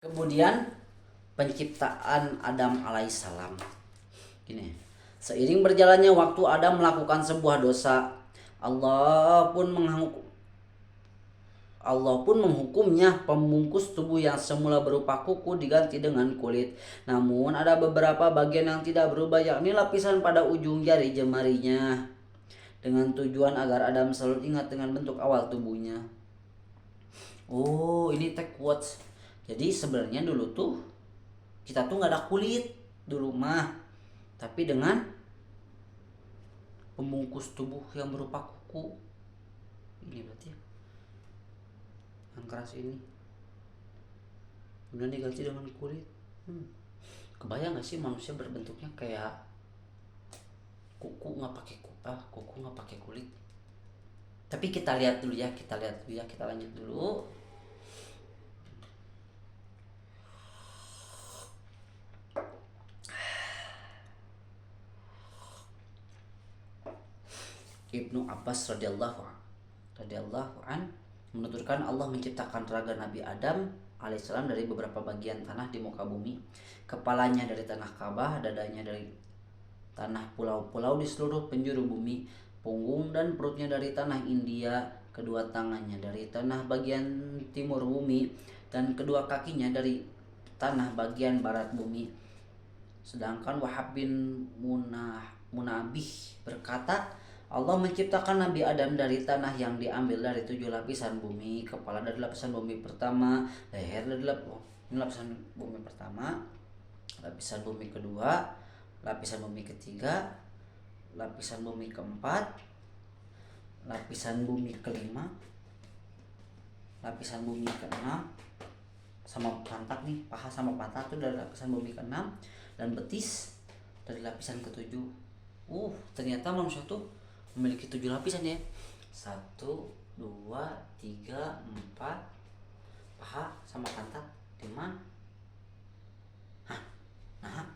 Kemudian penciptaan Adam alaihissalam. Gini, seiring berjalannya waktu Adam melakukan sebuah dosa, Allah pun menghukum Allah pun menghukumnya. Pembungkus tubuh yang semula berupa kuku diganti dengan kulit. Namun ada beberapa bagian yang tidak berubah, yakni lapisan pada ujung jari jemarinya. Dengan tujuan agar Adam selalu ingat dengan bentuk awal tubuhnya. Oh, ini tech quotes. Jadi sebenarnya dulu tuh kita tuh nggak ada kulit dulu mah, tapi dengan pembungkus tubuh yang berupa kuku. Ini berarti yang keras ini kemudian diganti dengan kulit. Kebayang nggak sih manusia berbentuknya kayak kuku nggak pakai kuku nggak pakai kulit. Tapi kita lihat dulu ya, kita lanjut dulu. Ibnu Abbas radhiyallahu an menuturkan Allah menciptakan raga Nabi Adam alaihissalam dari beberapa bagian tanah di muka bumi. Kepalanya dari tanah Ka'bah, dadanya dari tanah pulau-pulau di seluruh penjuru bumi, punggung dan perutnya dari tanah India, kedua tangannya dari tanah bagian timur bumi, dan kedua kakinya dari tanah bagian barat bumi. Sedangkan Wahab bin Munabih berkata, Allah menciptakan Nabi Adam dari tanah yang diambil dari 7 lapisan bumi. Kepala dari lapisan bumi pertama, leher dari lapisan bumi pertama, lapisan bumi kedua, lapisan bumi ketiga, lapisan bumi keempat, lapisan bumi kelima, lapisan bumi keenam, sama pantat nih, paha sama pantat tuh dari lapisan bumi keenam, dan betis dari lapisan ketujuh. Ternyata manusia tuh memiliki 7 lapisan ya. 1, 2, 3, 4, paha sama pantat 5. Tar.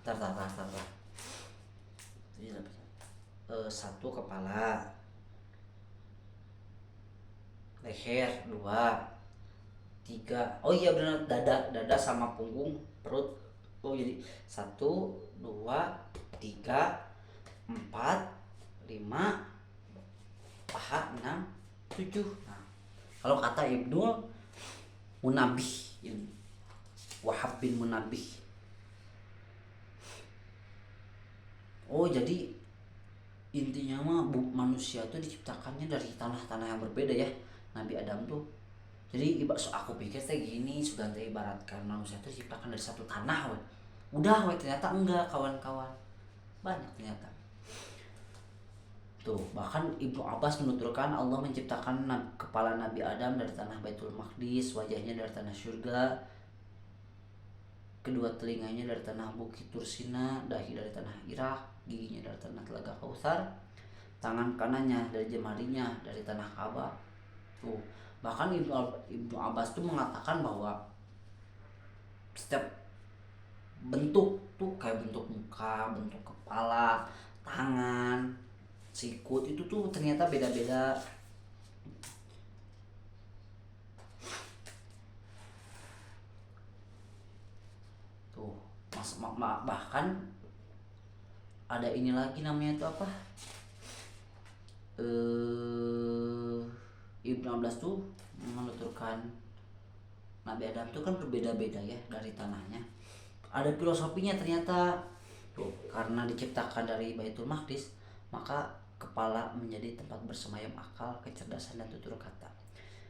7 lapisan. 1 kepala, leher 2, 3. Oh iya benar, dada sama punggung, perut. Jadi 1, 2, 3, 4, 5, paha 6, 7. Nah, kalau kata Ibnu Munabih ini, Wahab bin Munabih. Jadi intinya mah manusia tuh diciptakannya dari tanah-tanah yang berbeda ya. Nabi Adam tuh. Jadi aku pikir teh gini, sudah ibaratkan manusia tuh diciptakan dari satu tanah we. Udah we, ternyata enggak kawan-kawan. Banyak ternyata. Tuh, bahkan Ibnu Abbas menuturkan Allah menciptakan kepala Nabi Adam dari tanah Baitul Maqdis, wajahnya dari tanah surga, kedua telinganya dari tanah Bukit Tursina, dahi dari tanah Irak, giginya dari tanah Telaga Kautsar, tangan kanannya dari jemarinya dari tanah Ka'bah. Tuh, bahkan Ibnu Abbas tuh mengatakan bahwa setiap bentuk tuh kayak bentuk muka, bentuk kepala, tangan, sikut itu tuh ternyata beda-beda. Tuh, bahkan ada ini lagi namanya itu apa? Ibnu Abbas tuh menuturkan Nabi Adam tuh kan berbeda-beda ya dari tanahnya. Ada filosofinya ternyata. Tuh, karena diciptakan dari Baitul Maqdis, maka kepala menjadi tempat bersemayam akal, kecerdasan dan tutur kata.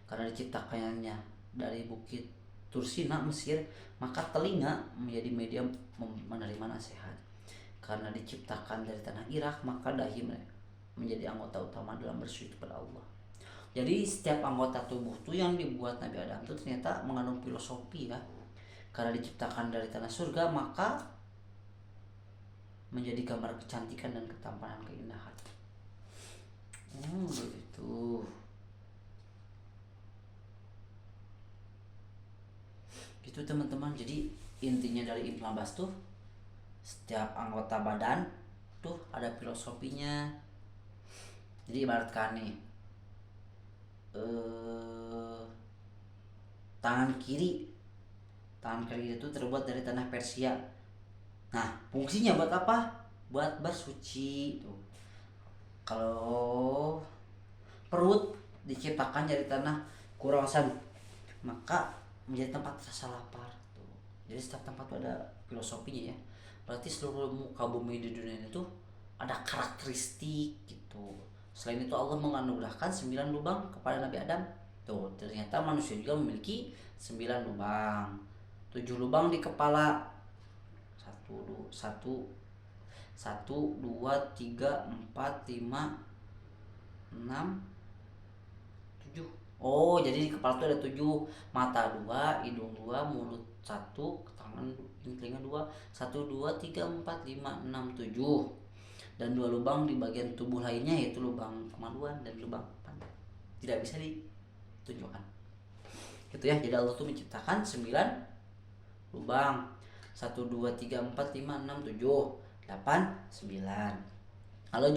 Karena diciptakannya dari Bukit Tursina Mesir, maka telinga menjadi media menerima nasihat. Karena diciptakan dari tanah Irak, maka dahi menjadi anggota utama dalam bersujud kepada Allah. Jadi setiap anggota tubuh tuh yang dibuat Nabi Adam tuh ternyata mengandung filosofi ya. Karena diciptakan dari tanah surga, maka menjadi gambar kecantikan dan ketampanan, keindahan. Begitu. Gitu teman-teman. Jadi intinya dari Ibnu Abbas tuh setiap anggota badan tuh ada filosofinya. Jadi ibaratkan nih, tangan kiri tangan kiri itu terbuat dari tanah Persia. Nah, fungsinya buat apa? Buat bersuci tuh. Kalau perut diciptakan dari tanah Khurasan, maka menjadi tempat rasa lapar tuh. Jadi setiap tempat tuh ada filosofinya ya. Berarti seluruh muka bumi di dunia itu ada karakteristik gitu. Selain itu Allah menganugerahkan 9 lubang kepada Nabi Adam. Tuh, ternyata manusia juga memiliki 9 lubang. 7 lubang di kepala. Satu, dua, tiga, empat, lima, enam, 7. Oh, jadi di kepala tuh ada 7. Mata 2, hidung 2, mulut 1, tangan, telinga 2. 1, 2, 3, 4, 5, 6, 7. Dan 2 lubang di bagian tubuh lainnya, yaitu lubang kemaluan dan lubang pantat. Tidak bisa ditunjukkan. Gitu ya. Jadi Allah tuh menciptakan 9 lubang. 1, 2, 3, 4, 5, 6, 7, 8, 9. Allah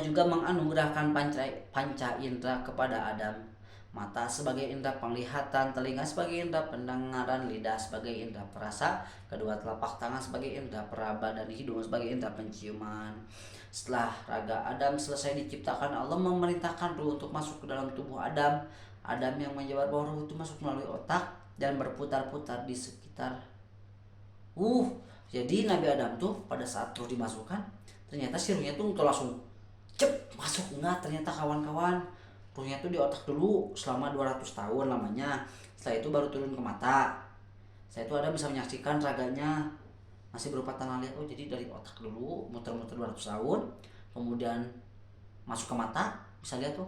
juga menganugerahkan panca indera kepada Adam. Mata sebagai indera penglihatan, telinga sebagai indera pendengaran, lidah sebagai indera perasa, kedua telapak tangan sebagai indera peraba, dan hidung sebagai indera penciuman. Setelah raga Adam selesai diciptakan, Allah memerintahkan ruh untuk masuk ke dalam tubuh Adam. Adam yang menjawab bahwa ruh itu masuk melalui otak dan berputar-putar di sekitar. Jadi Nabi Adam tuh pada saat ruh dimasukkan, ternyata si ruhnya tuh langsung masuk. Enggak, ternyata kawan-kawan, ruhnya tuh di otak dulu selama 200 tahun lamanya. Setelah itu baru turun ke mata. Setelah itu Adam bisa menyaksikan raganya masih berupa tanah liat. Jadi dari otak dulu muter-muter 200 tahun, kemudian masuk ke mata, bisa lihat tuh,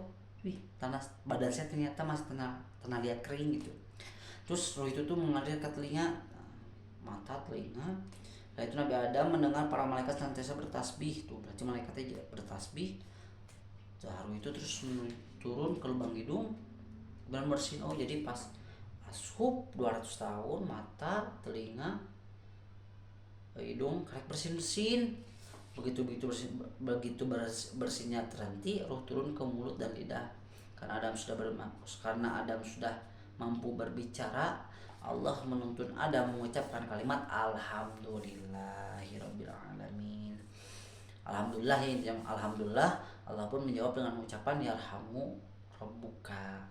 tanah badan saya ternyata masih tanah liat kering gitu. Terus ruh itu tuh mengalir ke telinga, mata, telinga. Nah itu Nabi Adam mendengar para malaikat senantiasa bertasbih tuh, berarti malaikatnya bertasbih. Ruh itu terus turun ke lubang hidung dan bersin. Jadi pas asup 200 tahun, mata, telinga, hidung karek bersin-bersin. Begitu bersinnya terhenti, ruh turun ke mulut dan lidah. Karena Adam sudah mampu berbicara, Allah menuntun Adam mengucapkan kalimat Alhamdulillahirabbil alamin. Alhamdulillah ya, alhamdulillah. Allah pun menjawab dengan ucapan yarhamu rabbuka.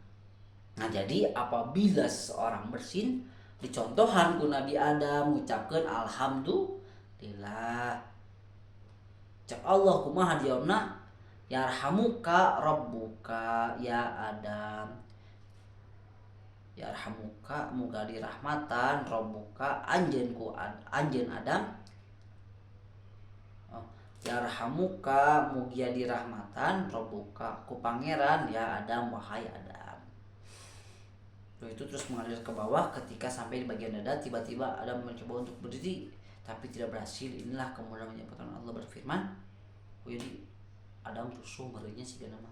Nah, jadi apabila seorang bersin, dicontohan ku Nabi Adam mengucapkan alhamdulillah. Cak Allah kumaha dijawabna? Yarhamuka rabbuka ya Adam. Yarhamuka muga dirahmatan, rabbuka anjeun Adam. Yarhamuka mugia dirahmatan, rabbuka ku pangeran ya Adam, wahai Adam. Lalu itu terus mengalir ke bawah. Ketika sampai di bagian dada, tiba-tiba Adam mencoba untuk berdiri tapi tidak berhasil. Inilah kemudian menyebabkan Allah berfirman, jadi Adam rusuh merinya sih nama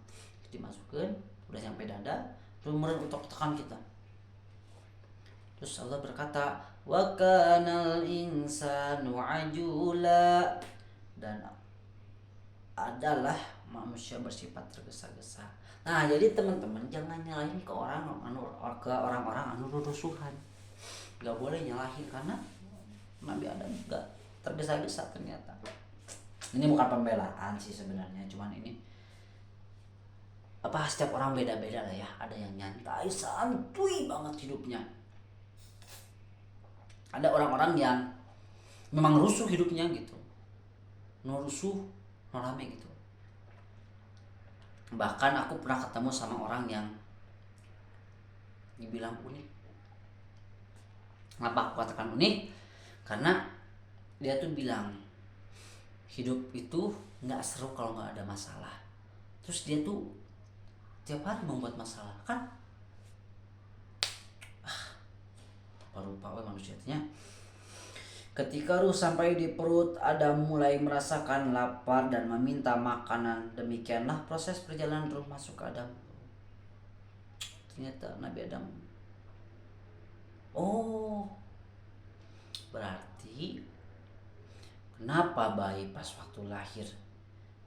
dimasukkan udah sampai dada, terus meren untuk tekan kita. Terus Allah berkata, wa kanal insanu ajula, dan adalah manusia bersifat tergesa-gesa. Nah, jadi teman-teman jangan nyalahin ke orang-orang anu rusuhan. Gak boleh nyalahin karena Nabi Adam juga tergesa-gesa ternyata. Ini bukan pembelaan sih sebenarnya, cuman ini setiap orang beda-beda lah ya. Ada yang nyantai, santuy banget hidupnya. Ada orang-orang yang memang rusuh hidupnya gitu. No rusuh, no rame gitu. Bahkan aku pernah ketemu sama orang yang dibilang unik. Kenapa aku katakan unik? Karena dia tuh bilang hidup itu gak seru kalau gak ada masalah. Terus dia tuh tiap hari membuat masalah kan. Lupa manusianya. Ketika ruh sampai di perut, Adam mulai merasakan lapar dan meminta makanan. Demikianlah proses perjalanan ruh masuk ke Adam. Ternyata Nabi Adam, berarti kenapa bayi pas waktu lahir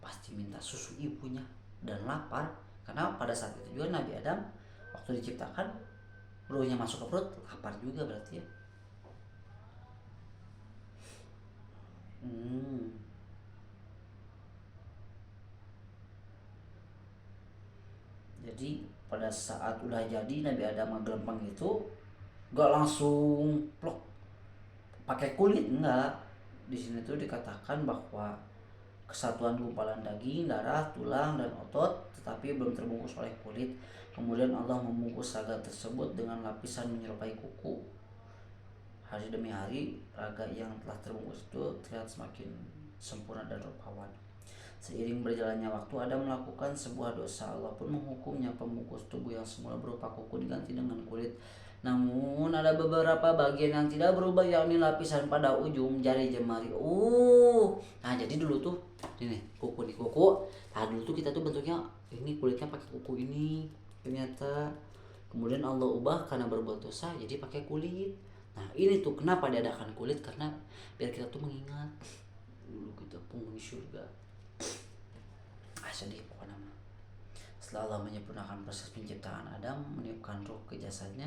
pasti minta susu ibunya dan lapar? Karena pada saat itu juga Nabi Adam waktu diciptakan ruhnya masuk ke perut lapar juga berarti ya. Jadi pada saat udah jadi Nabi Adam gelempang itu gak langsung plok pakai kulit, enggak. Di sini tuh dikatakan bahwa kesatuan gumpalan daging, darah, tulang, dan otot tetapi belum terbungkus oleh kulit. Kemudian Allah membungkus raga tersebut dengan lapisan menyerupai kuku. Hari demi hari raga yang telah terbungkus itu terlihat semakin sempurna dan rupawan. Seiring berjalannya waktu, Adam melakukan sebuah dosa. Allah pun menghukumnya. Pembungkus tubuh yang semula berupa kuku diganti dengan kulit. Namun ada beberapa bagian yang tidak berubah, yakni lapisan pada ujung jari jemari. Nah jadi dulu tuh ini kuku nih kuku. Nah dulu tuh kita tuh bentuknya ini kulitnya pakai kuku ini ternyata. Kemudian Allah ubah karena berbuat dosa jadi pakai kulit. Nah ini tuh kenapa diadakan kulit, karena biar kita tuh mengingat dulu kita penghuni surga. Sedih pokoknya mah. Setelah Allah menyempurnakan proses penciptaan Adam, meniupkan ruh ke jasadnya,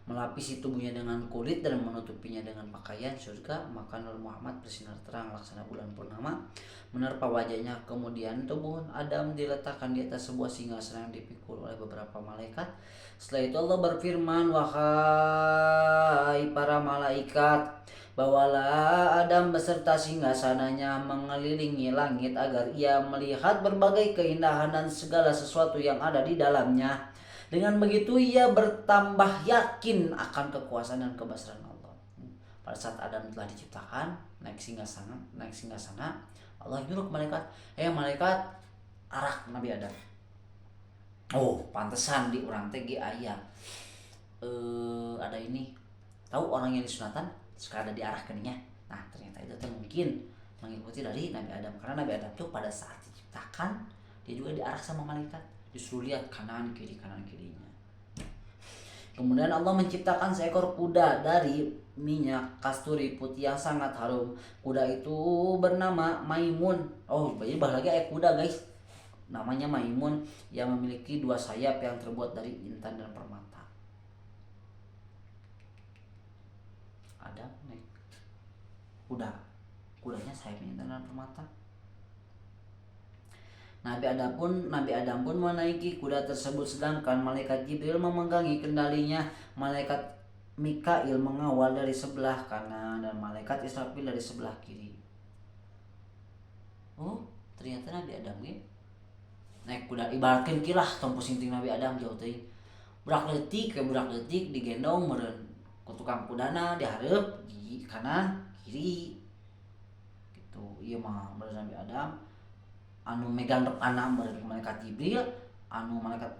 melapisi tubuhnya dengan kulit dan menutupinya dengan pakaian surga, maka Nur Muhammad bersinar terang laksana bulan purnama menerpa wajahnya. Kemudian tubuh Adam diletakkan di atas sebuah singgasana yang dipikul oleh beberapa malaikat. Setelah itu Allah berfirman, wahai para malaikat, bawalah Adam beserta singgasananya mengelilingi langit agar ia melihat berbagai keindahan dan segala sesuatu yang ada di dalamnya. Dengan begitu ia bertambah yakin akan kekuasaan dan kebesaran Allah. Pada saat Adam telah diciptakan, naik singgasana, Allah nyuruh ke malaikat, malaikat arak Nabi Adam. Pantesan di urang teh ge aya ada ini. Tahu orang yang disunatan suka ada diarah keninya. Nah ternyata itu tuh mungkin mengikuti dari Nabi Adam, karena Nabi Adam tuh pada saat diciptakan dia juga diarah sama malaikat, disuruh lihat kanan kirinya. Kemudian Allah menciptakan seekor kuda dari minyak kasturi putih yang sangat harum. Kuda itu bernama Maimun. Jadi bah lagi kuda guys, namanya Maimun, yang memiliki 2 sayap yang terbuat dari intan dan permata. Ada nih kudanya sayapnya intan dan permata. Nabi Adam pun menaiki kuda tersebut, sedangkan malaikat Jibril memegangi kendalinya. Malaikat Mikail mengawal dari sebelah kanan dan malaikat Israfil dari sebelah kiri. Ternyata Nabi Adam naik kuda ibaratkan kilah tong pusing Nabi Adam jauh teuing. Budak leutik digendong meureun ku tukang kudana dihareup di kanan kiri. Gitu. Ieu mah meureun Nabi Adam anu megang repana meureun malaikat Jibril, anu malaikat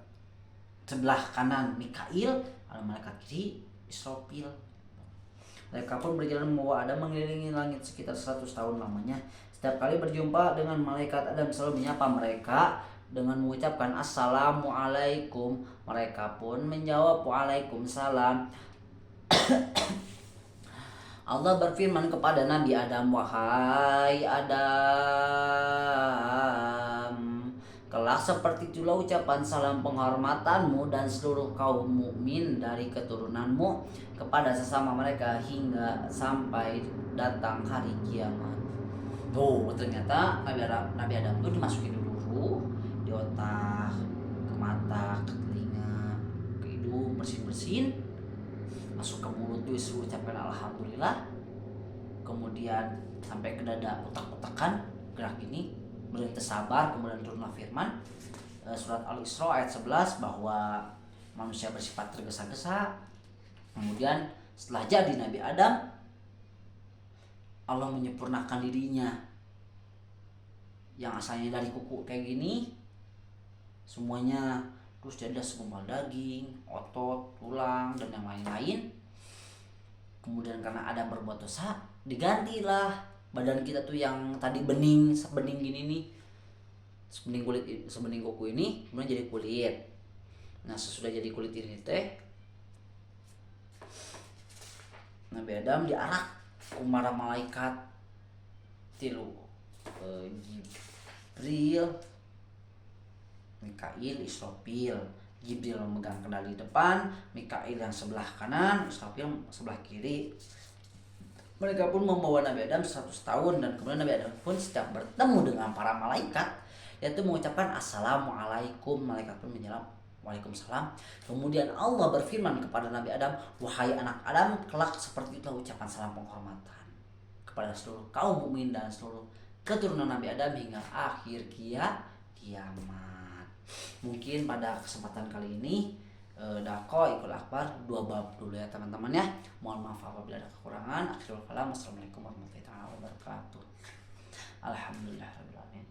sebelah kanan Mikail, anu malaikat kiri Israfil. Mereka pun berjalan membawa Adam mengelilingi langit sekitar 100 tahun lamanya. Setiap kali berjumpa dengan malaikat, Adam selalu menyapa mereka dengan mengucapkan Assalamualaikum. Mereka pun menjawab Waalaikumsalam. Allah berfirman kepada Nabi Adam, wahai Adam, kelak seperti itulah ucapan salam penghormatanmu dan seluruh kaum mukmin dari keturunanmu kepada sesama mereka hingga sampai datang hari kiamat. Ternyata Nabi Adam itu dimasukin dulu di otak, ke mata, ke telinga, ke hidung, bersin-bersin, masuk ke mulut tuh disuruh ucapkan alhamdulillah, kemudian sampai ke dada utak-utakan gerak ini, kemudian tersabar, kemudian turunlah firman surat Al-Isra ayat 11 bahwa manusia bersifat tergesa-gesa. Kemudian setelah jadi Nabi Adam, Allah menyempurnakan dirinya yang asalnya dari kuku kayak gini semuanya, terus jadi segumpal daging, otot, tulang, dan yang lain-lain. Kemudian karena Adam berbuat dosa, digantilah badan kita tuh yang tadi sebening gini nih, sebening kuku ini kemudian jadi kulit. Nah sesudah jadi kulit ini teh Nabi Adam diarak kumara malaikat tilu, Jibril, Mikail, Israfil. Jibril memegang kendali depan, Mikail yang sebelah kanan, Israfil sebelah kiri. Mereka pun membawa Nabi Adam 100 tahun, dan kemudian Nabi Adam pun setiap bertemu dengan para malaikat yaitu mengucapkan assalamualaikum, malaikat pun menjawab waalaikumsalam. Kemudian Allah berfirman kepada Nabi Adam, wahai anak Adam, kelak seperti itulah ucapan salam penghormatan kepada seluruh kaum mukmin dan seluruh keturunan Nabi Adam hingga akhir kiamat. Mungkin pada kesempatan kali ini Dako Ikul Akbar 2 bab dulu ya teman-teman ya. Mohon maaf apabila ada kekurangan. Akhirul kalam. Wassalamualaikum warahmatullahi wabarakatuh. Alhamdulillahirabbil alamin.